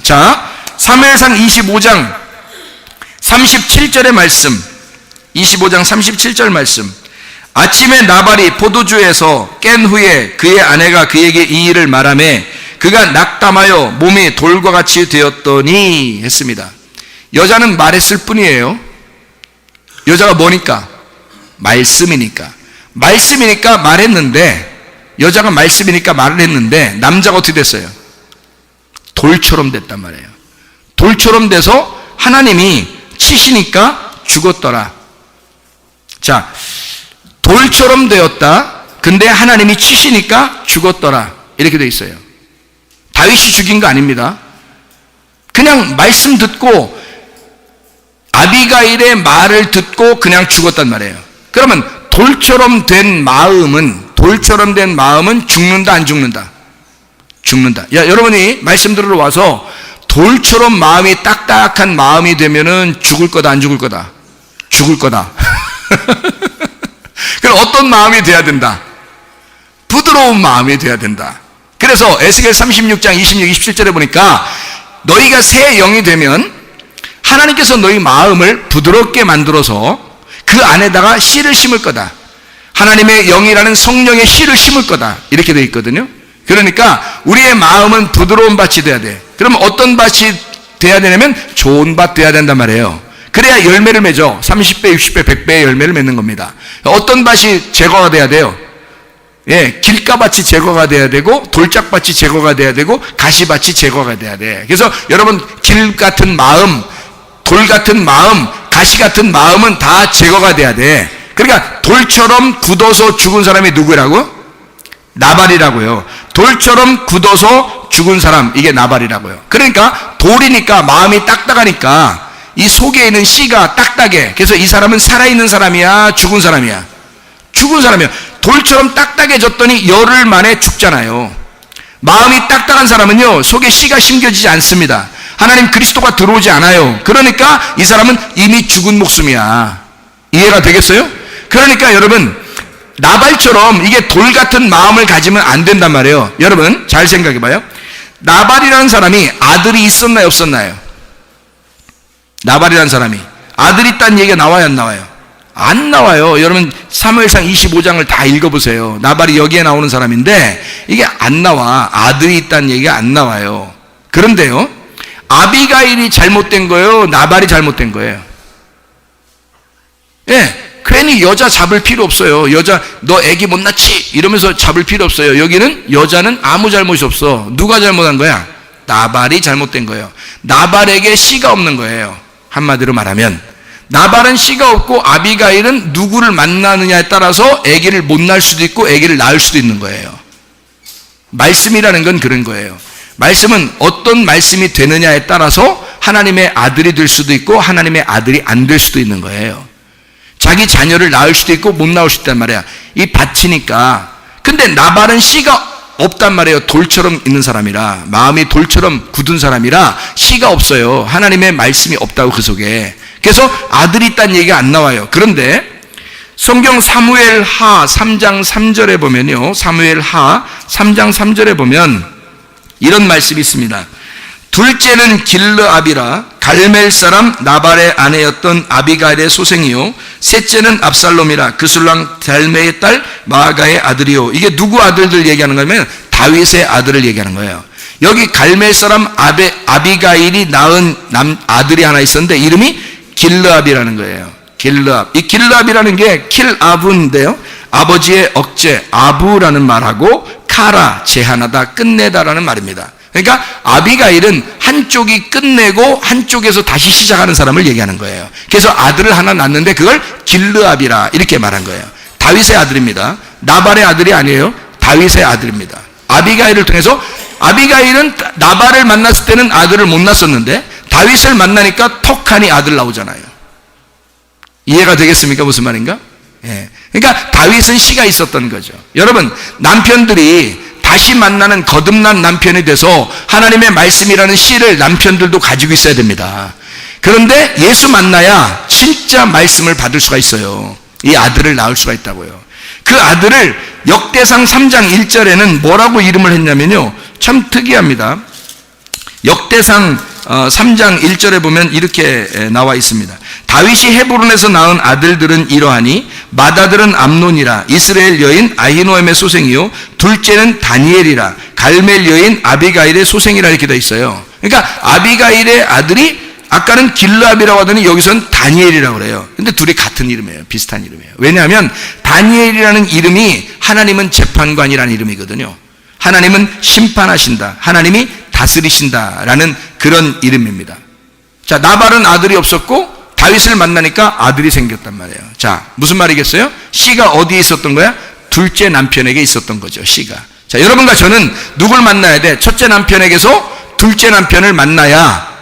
자, 사무엘상 25장 37절의 말씀, 25장 37절 말씀. 아침에 나발이 포도주에서 깬 후에 그의 아내가 그에게 이 일을 말하매 그가 낙담하여 몸이 돌과 같이 되었더니 했습니다. 여자는 말했을 뿐이에요. 여자가 뭐니까? 말씀이니까. 말씀이니까 말했는데, 여자가 말씀이니까 말을 했는데 남자가 어떻게 됐어요? 돌처럼 됐단 말이에요. 돌처럼 돼서 하나님이 치시니까 죽었더라. 자, 돌처럼 되었다. 근데 하나님이 치시니까 죽었더라. 이렇게 돼 있어요. 다윗이 죽인 거 아닙니다. 그냥 말씀 듣고 아비가일의 말을 듣고 그냥 죽었단 말이에요. 그러면 돌처럼 된 마음은 죽는다 안 죽는다? 죽는다. 야, 여러분이 말씀 들으러 와서 돌처럼 마음이 딱딱한 마음이 되면은 죽을 거다 안 죽을 거다? 죽을 거다. 그럼 어떤 마음이 돼야 된다? 부드러운 마음이 돼야 된다. 그래서 에스겔 36장 26, 27절에 보니까 너희가 새 영이 되면 하나님께서 너희 마음을 부드럽게 만들어서 그 안에다가 씨를 심을 거다. 하나님의 영이라는 성령의 씨를 심을 거다. 이렇게 되어 있거든요. 그러니까 우리의 마음은 부드러운 밭이 돼야 돼. 그러면 어떤 밭이 돼야 되냐면 좋은 밭 돼야 된단 말이에요. 그래야 열매를 맺어. 30배, 60배, 100배의 열매를 맺는 겁니다. 어떤 밭이 제거가 돼야 돼요? 예, 길가밭이 제거가 돼야 되고 돌짝밭이 제거가 돼야 되고 가시밭이 제거가 돼야 돼. 그래서 여러분 길 같은 마음, 돌 같은 마음, 가시 같은 마음은 다 제거가 돼야 돼. 그러니까 돌처럼 굳어서 죽은 사람이 누구라고? 나발이라고요. 돌처럼 굳어서 죽은 사람, 이게 나발이라고요. 그러니까 돌이니까 마음이 딱딱하니까 이 속에 있는 씨가 딱딱해. 그래서 이 사람은 살아있는 사람이야, 죽은 사람이야? 죽은 사람이야. 돌처럼 딱딱해졌더니 열흘 만에 죽잖아요. 마음이 딱딱한 사람은요, 속에 씨가 심겨지지 않습니다. 하나님 그리스도가 들어오지 않아요. 그러니까 이 사람은 이미 죽은 목숨이야. 이해가 되겠어요? 그러니까 여러분, 나발처럼 이게 돌 같은 마음을 가지면 안 된단 말이에요. 여러분 잘 생각해 봐요. 나발이라는 사람이 아들이 있었나요, 없었나요? 나발이라는 사람이 아들이 있다는 얘기가 나와요, 안 나와요? 안 나와요. 여러분 사무엘상 25장을 다 읽어보세요. 나발이 여기에 나오는 사람인데 이게 안 나와. 아들이 있다는 얘기가 안 나와요. 그런데요, 아비가일이 잘못된 거예요, 나발이 잘못된 거예요? 예, 괜히 여자 잡을 필요 없어요. 여자 너 애기 못 낳지? 이러면서 잡을 필요 없어요. 여기는 여자는 아무 잘못이 없어. 누가 잘못한 거야? 나발이 잘못된 거예요. 나발에게 씨가 없는 거예요. 한마디로 말하면 나발은 씨가 없고 아비가일은 누구를 만나느냐에 따라서 아기를 못 낳을 수도 있고 아기를 낳을 수도 있는 거예요. 말씀이라는 건 그런 거예요. 말씀은 어떤 말씀이 되느냐에 따라서 하나님의 아들이 될 수도 있고 하나님의 아들이 안 될 수도 있는 거예요. 자기 자녀를 낳을 수도 있고 못 낳을 수도 있단 말이야. 이 밭이니까. 근데 나발은 씨가 없단 말이에요. 돌처럼 있는 사람이라, 마음이 돌처럼 굳은 사람이라 씨가 없어요. 하나님의 말씀이 없다고 그 속에. 그래서 아들이 있다는 얘기가 안 나와요. 그런데 성경 사무엘하 3장 3절에 보면요, 사무엘하 3장 3절에 보면 이런 말씀이 있습니다. 둘째는 길르압이라 갈멜 사람 나발의 아내였던 아비가일의 소생이요, 셋째는 압살롬이라 그술랑 달메의 딸 마아가의 아들이요. 이게 누구 아들들 얘기하는 거냐면 다윗의 아들을 얘기하는 거예요. 여기 갈멜 사람 아비가일이 낳은 아들이 하나 있었는데 이름이 길르압이라는 거예요. 길르압. 이 길르압이라는 게 킬아브인데요, 아버지의 억제 아부라는 말하고 카라 제한하다, 끝내다라는 말입니다. 그러니까 아비가일은 한쪽이 끝내고 한쪽에서 다시 시작하는 사람을 얘기하는 거예요. 그래서 아들을 하나 낳는데 그걸 길르압이라 이렇게 말한 거예요. 다윗의 아들입니다. 나발의 아들이 아니에요. 다윗의 아들입니다. 아비가일을 통해서, 아비가일은 나발을 만났을 때는 아들을 못 낳았었는데 다윗을 만나니까 턱하니 아들 나오잖아요. 이해가 되겠습니까? 무슨 말인가? 예. 그러니까 다윗은 씨가 있었던 거죠. 여러분, 남편들이 다시 만나는 거듭난 남편이 돼서 하나님의 말씀이라는 씨를 남편들도 가지고 있어야 됩니다. 그런데 예수 만나야 진짜 말씀을 받을 수가 있어요. 이 아들을 낳을 수가 있다고요. 그 아들을 역대상 3장 1절에는 뭐라고 이름을 했냐면요, 참 특이합니다. 역대상 3장 1절에 보면 이렇게 나와 있습니다. 다윗이 헤브론에서 낳은 아들들은 이러하니 맏아들은 암논이라 이스라엘 여인 아히노엠의 소생이요 둘째는 다니엘이라 갈멜 여인 아비가일의 소생이라 이렇게 되어 있어요. 그러니까 아비가일의 아들이 아까는 길르압이라고 하더니 여기서는 다니엘이라고 그래요. 근데 둘이 같은 이름이에요. 비슷한 이름이에요. 왜냐하면 다니엘이라는 이름이 하나님은 재판관이라는 이름이거든요. 하나님은 심판하신다. 하나님이 다스리신다라는 그런 이름입니다. 자, 나발은 아들이 없었고 다윗을 만나니까 아들이 생겼단 말이에요. 자, 무슨 말이겠어요? 씨가 어디에 있었던 거야? 둘째 남편에게 있었던 거죠. 씨가. 자, 여러분과 저는 누굴 만나야 돼? 첫째 남편에게서 둘째 남편을 만나야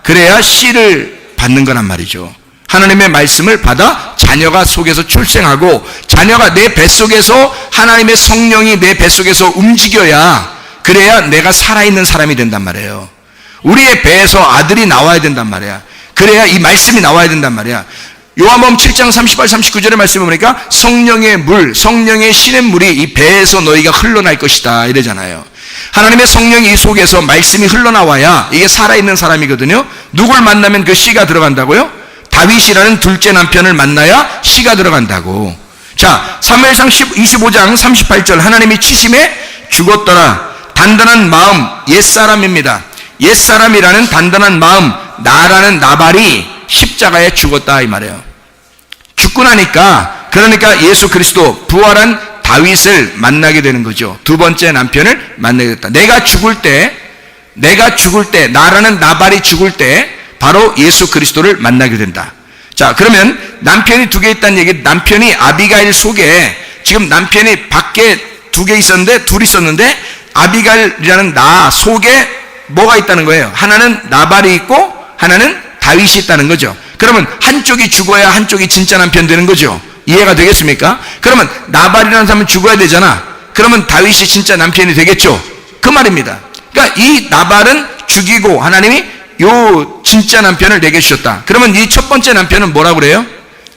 그래야 씨를 받는 거란 말이죠. 하나님의 말씀을 받아 자녀가 속에서 출생하고 자녀가 내 뱃속에서 하나님의 성령이 내 뱃속에서 움직여야 그래야 내가 살아있는 사람이 된단 말이에요. 우리의 배에서 아들이 나와야 된단 말이야. 그래야 이 말씀이 나와야 된단 말이야. 요한복음 7장 38, 39절의 말씀을 보니까 성령의 물, 성령의 시냇물이 이 배에서 너희가 흘러날 것이다 이러잖아요. 하나님의 성령이 이 속에서 말씀이 흘러나와야 이게 살아있는 사람이거든요. 누굴 만나면 그 씨가 들어간다고요? 다윗이라는 둘째 남편을 만나야 씨가 들어간다고. 자, 사무엘상 25장 38절 하나님이 치심에 죽었더라. 단단한 마음 옛사람입니다. 옛사람이라는 단단한 마음 나라는 나발이 십자가에 죽었다 이 말이에요. 죽고 나니까 그러니까 예수 그리스도 부활한 다윗을 만나게 되는 거죠. 두 번째 남편을 만나게 됐다. 내가 죽을 때 나라는 나발이 죽을 때 바로 예수 그리스도를 만나게 된다. 자, 그러면 남편이 두 개 있다는 얘기. 남편이 아비가일 속에 지금 남편이 밖에 두 개 있었는데 둘 있었는데 아비가일이라는 나 속에 뭐가 있다는 거예요? 하나는 나발이 있고 하나는 다윗이 있다는 거죠. 그러면 한쪽이 죽어야 한쪽이 진짜 남편 되는 거죠. 이해가 되겠습니까? 그러면 나발이라는 사람은 죽어야 되잖아. 그러면 다윗이 진짜 남편이 되겠죠. 그 말입니다. 그러니까 이 나발은 죽이고 하나님이 요 진짜 남편을 내게 주셨다. 그러면 이 첫 번째 남편은 뭐라고 그래요?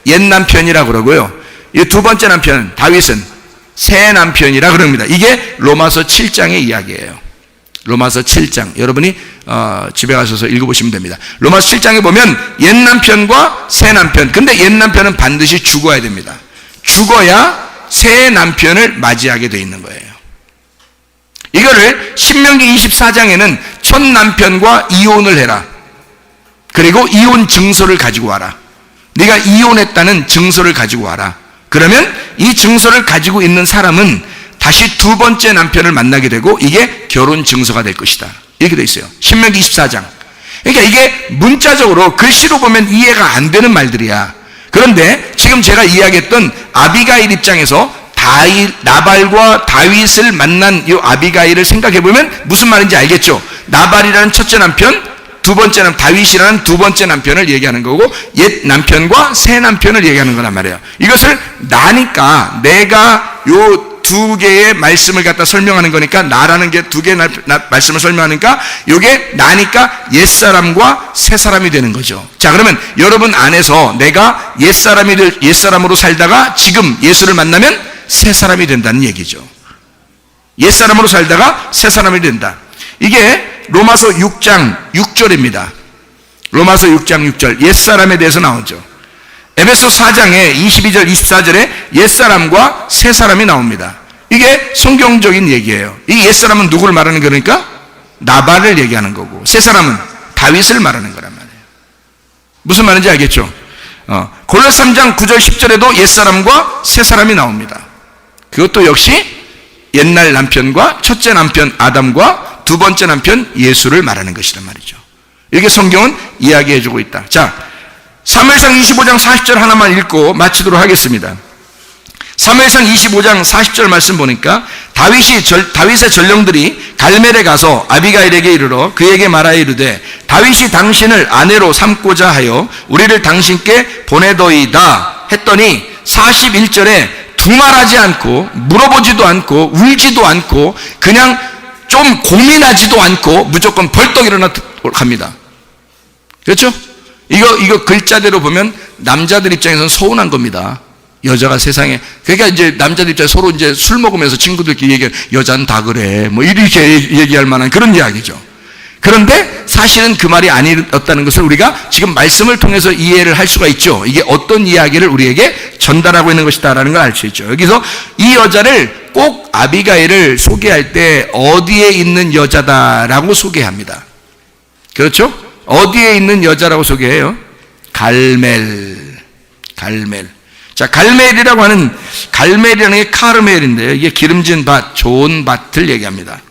옛 남편이라고 그러고요. 이 두 번째 남편 다윗은 새 남편이라 그럽니다. 이게 로마서 7장의 이야기예요. 로마서 7장 여러분이 집에 가셔서 읽어보시면 됩니다. 로마서 7장에 보면 옛 남편과 새 남편. 근데 옛 남편은 반드시 죽어야 됩니다. 죽어야 새 남편을 맞이하게 돼 있는 거예요. 이거를 신명기 24장에는 첫 남편과 이혼을 해라. 그리고 이혼 증서를 가지고 와라. 네가 이혼했다는 증서를 가지고 와라. 그러면 이 증서를 가지고 있는 사람은 다시 두 번째 남편을 만나게 되고 이게 결혼 증서가 될 것이다. 이렇게 돼 있어요. 신명기 24장. 그러니까 이게 문자적으로 글씨로 보면 이해가 안 되는 말들이야. 그런데 지금 제가 이야기했던 아비가일 입장에서 나발과 다윗을 만난 이 아비가일을 생각해 보면 무슨 말인지 알겠죠? 나발이라는 첫째 남편, 두 번째 남편, 다윗이라는 두 번째 남편을 얘기하는 거고 옛 남편과 새 남편을 얘기하는 거란 말이에요. 이것을 나니까 내가 요 두 개의 말씀을 갖다 설명하는 거니까 나라는 게 두 개의 말씀을 설명하니까 이게 나니까 옛사람과 새사람이 되는 거죠. 자, 그러면 여러분 안에서 내가 옛사람으로 살다가 지금 예수를 만나면 새사람이 된다는 얘기죠. 옛사람으로 살다가 새사람이 된다. 이게 로마서 6장 6절입니다. 로마서 6장 6절 옛사람에 대해서 나오죠. 에베소 4장에 22절 24절에 옛사람과 새사람이 나옵니다. 이게 성경적인 얘기예요. 이 옛사람은 누구를 말하는 거니까? 나발을 얘기하는 거고 새사람은 다윗을 말하는 거란 말이에요. 무슨 말인지 알겠죠? 골로새 3장 9절 10절에도 옛사람과 새사람이 나옵니다. 그것도 역시 옛날 남편과 첫째 남편 아담과 두 번째 남편 예수를 말하는 것이란 말이죠. 이렇게 성경은 이야기해주고 있다. 자, 사무엘상 25장 40절 하나만 읽고 마치도록 하겠습니다. 사무엘상 25장 40절 말씀 보니까 다윗의 전령들이 갈멜에 가서 아비가일에게 이르러 그에게 말하여 이르되 다윗이 당신을 아내로 삼고자 하여 우리를 당신께 보내더이다 했더니 41절에 두말하지 않고 물어보지도 않고 울지도 않고 그냥 좀 고민하지도 않고 무조건 벌떡 일어나 갑니다. 그렇죠? 이거 글자대로 보면 남자들 입장에서는 서운한 겁니다. 여자가 세상에. 그러니까 이제 남자들 입장에 서로 이제 술 먹으면서 친구들끼리 얘기해. 여자는 다 그래. 뭐 이렇게 얘기할 만한 그런 이야기죠. 그런데 사실은 그 말이 아니었다는 것을 우리가 지금 말씀을 통해서 이해를 할 수가 있죠. 이게 어떤 이야기를 우리에게 전달하고 있는 것이다라는 걸 알 수 있죠. 여기서 이 여자를 꼭 아비가일을 소개할 때 어디에 있는 여자다라고 소개합니다. 그렇죠? 어디에 있는 여자라고 소개해요? 갈멜. 자, 갈멜이라고 하는, 갈멜이라는 게 카르멜인데요. 이게 기름진 밭, 좋은 밭을 얘기합니다.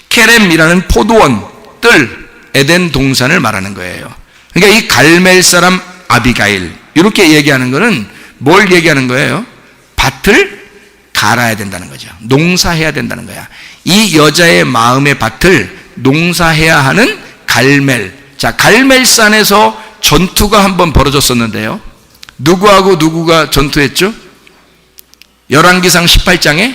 케렘이라는 포도원, 뜰, 에덴 동산을 말하는 거예요. 그러니까 이 갈멜 사람 아비가일, 이렇게 얘기하는 거는 뭘 얘기하는 거예요? 밭을 갈아야 된다는 거죠. 농사해야 된다는 거야. 이 여자의 마음의 밭을 농사해야 하는 갈멜. 자, 갈멜산에서 전투가 한번 벌어졌었는데요. 누구하고 누구가 전투했죠? 열왕기상 18장에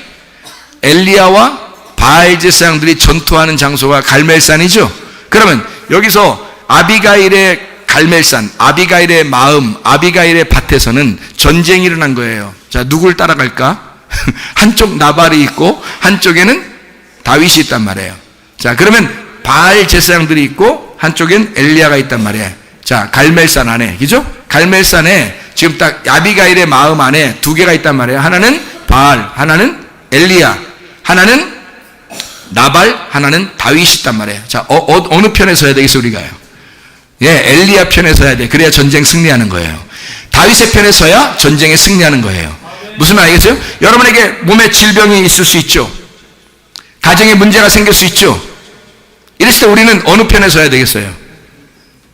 엘리야와 바알 제사장들이 전투하는 장소가 갈멜산이죠. 그러면 여기서 아비가일의 갈멜산, 아비가일의 마음, 아비가일의 밭에서는 전쟁이 일어난 거예요. 자, 누굴 따라갈까? 한쪽 나발이 있고 한쪽에는 다윗이 있단 말이에요. 자, 그러면 바알 제사장들이 있고 한쪽엔 엘리야가 있단 말이에요. 자, 갈멜산 안에, 그죠? 갈멜산에 지금 딱 아비가일의 마음 안에 두 개가 있단 말이에요. 하나는 바알, 하나는 엘리야, 하나는 나발, 하나는 다윗이 있단 말이에요. 자, 어느 편에 서야 되겠어, 우리가요? 예, 엘리야 편에 서야 돼. 그래야 전쟁 승리하는 거예요. 다윗의 편에 서야 전쟁에 승리하는 거예요. 무슨 말 알겠어요? 여러분에게 몸에 질병이 있을 수 있죠. 가정에 문제가 생길 수 있죠. 이랬을 때 우리는 어느 편에 서야 되겠어요?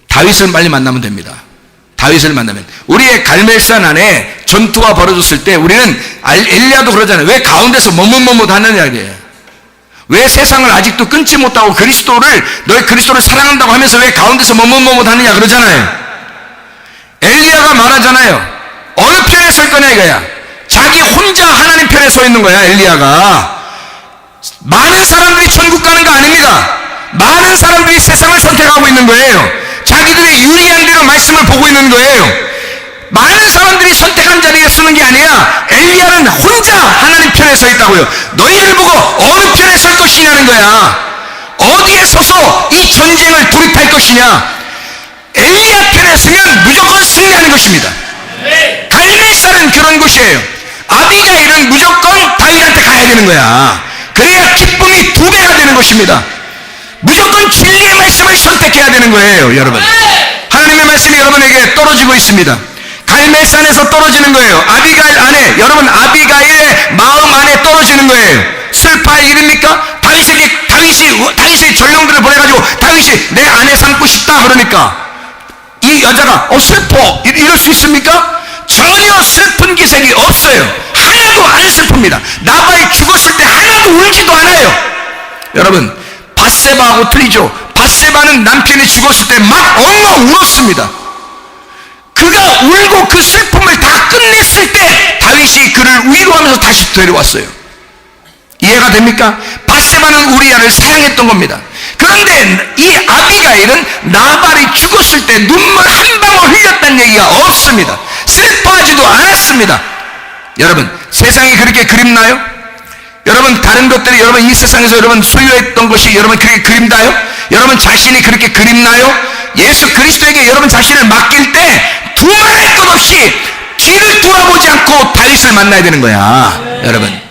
다윗을 빨리 만나면 됩니다. 다윗을 만나면. 우리의 갈멜산 안에 전투가 벌어졌을 때 우리는 엘리야도 그러잖아요. 왜 가운데서 머뭇머뭇 하느냐 이게요. 왜 세상을 아직도 끊지 못하고 너희 그리스도를 사랑한다고 하면서 왜 가운데서 머뭇머뭇 하느냐 그러잖아요. 엘리야가 말하잖아요. 어느 편에 설 거냐 이거야. 자기 혼자 하나님 편에 서 있는 거야. 엘리야가. 많은 사람들이 천국 가는 거 아닙니다. 많은 사람들이 세상을 선택하고 있는 거예요. 자기들의 유리한 대로 말씀을 보고 있는 거예요. 많은 사람들이 선택한 자리에 서는 게 아니라 엘리야는 혼자 하나님 편에 서 있다고요. 너희를 보고 어느 편에 설 것이냐는 거야. 어디에 서서 이 전쟁을 돌입할 것이냐. 엘리야 편에 서면 무조건 승리하는 것입니다. 갈멜산은 그런 곳이에요. 아비가일은 무조건 다윗한테 가야 되는 거야. 그래야 기쁨이 2배가 되는 것입니다. 무조건 진리의 말씀을 선택해야 되는 거예요. 여러분, 하나님의 말씀이 여러분에게 떨어지고 있습니다. 갈멜산에서 떨어지는 거예요. 아비가일 안에, 여러분 아비가일의 마음 안에 떨어지는 거예요. 슬퍼할 일입니까? 다윗이 전령들을 보내가지고 다윗이 내 아내 삼고 싶다 그러니까 이 여자가 슬퍼 이럴 수 있습니까? 전혀 슬픈 기색이 없어요. 하나도 안 슬픕니다. 나발이 죽었을 때 하나도 울지도 않아요. 여러분, 밧세바하고 틀리죠. 밧세바는 남편이 죽었을 때 막 엉엉 울었습니다. 그가 울고 그 슬픔을 다 끝냈을 때 다윗이 그를 위로하면서 다시 데려왔어요. 이해가 됩니까? 밧세바는 우리아를 사랑했던 겁니다. 그런데 이 아비가일은 나발이 죽었을 때 눈물 한 방울 흘렸다는 얘기가 없습니다. 슬퍼하지도 않았습니다. 여러분, 세상이 그렇게 그립나요? 여러분, 다른 것들이 여러분 이 세상에서 여러분 소유했던 것이 여러분 그렇게 그립나요? 여러분 자신이 그렇게 그립나요? 예수 그리스도에게 여러분 자신을 맡길 때 두말할 것 없이 뒤를 돌아보지 않고 다윗을 만나야 되는 거야. 여러분,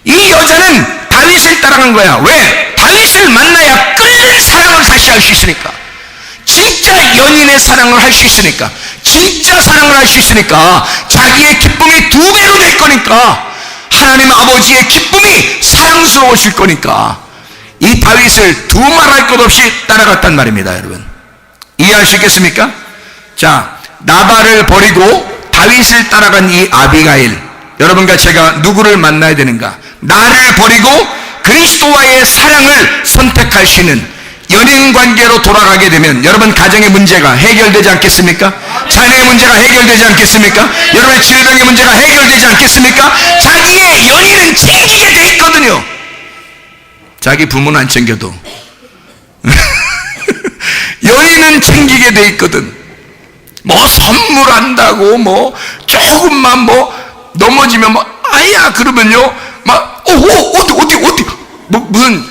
이 여자는 다윗을 따라간 거야. 왜? 다윗을 만나야 끓는 사랑을 다시 할 수 있으니까. 진짜 연인의 사랑을 할 수 있으니까. 진짜 사랑을 할 수 있으니까. 자기의 기쁨이 2배로 될 거니까. 하나님 아버지의 기쁨이 사랑스러워질 거니까. 이 다윗을 두말할 것 없이 따라갔단 말입니다. 여러분, 이해할 수 있겠습니까? 자, 나발을 버리고 다윗을 따라간 이 아비가일, 여러분과 제가 누구를 만나야 되는가? 나를 버리고 그리스도와의 사랑을 선택할 수 있는 연인 관계로 돌아가게 되면 여러분 가정의 문제가 해결되지 않겠습니까? 자녀의 문제가 해결되지 않겠습니까? 여러분의 질병의 문제가 해결되지 않겠습니까? 자기의 연인은 챙기게 돼 있거든요. 자기 부모는 안 챙겨도 연인은 챙기게 돼 있거든. 뭐 선물한다고 뭐 조금만 뭐 넘어지면 뭐 아야 그러면요 막 어디 뭐 무슨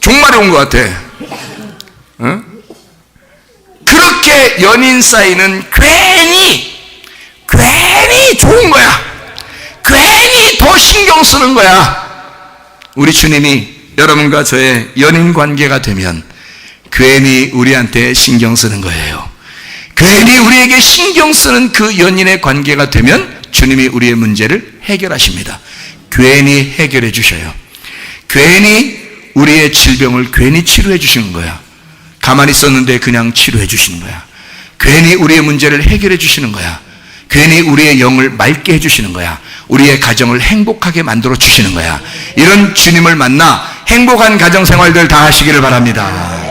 종말이 온 것 같아. 어? 그렇게 연인 사이는 괜히 좋은 거야. 괜히 더 신경 쓰는 거야. 우리 주님이 여러분과 저의 연인 관계가 되면 괜히 우리한테 신경 쓰는 거예요. 괜히 우리에게 신경 쓰는 그 연인의 관계가 되면 주님이 우리의 문제를 해결하십니다. 괜히 해결해 주셔요. 괜히 우리의 질병을 괜히 치료해 주시는 거야. 가만히 있었는데 그냥 치료해 주시는 거야. 괜히 우리의 문제를 해결해 주시는 거야. 괜히 우리의 영을 맑게 해주시는 거야. 우리의 가정을 행복하게 만들어 주시는 거야. 이런 주님을 만나 행복한 가정생활들 다 하시기를 바랍니다.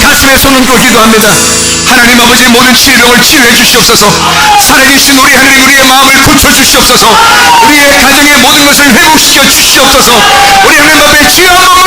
가슴에 손 얹고 기도합니다. 하나님 아버지, 모든 질병을 치유해 주시옵소서. 살아계신 우리 하나님, 우리의 마음을 고쳐 주시옵소서. 우리의 가정의 모든 것을 회복시켜 주시옵소서. 우리 하나님 앞에 주여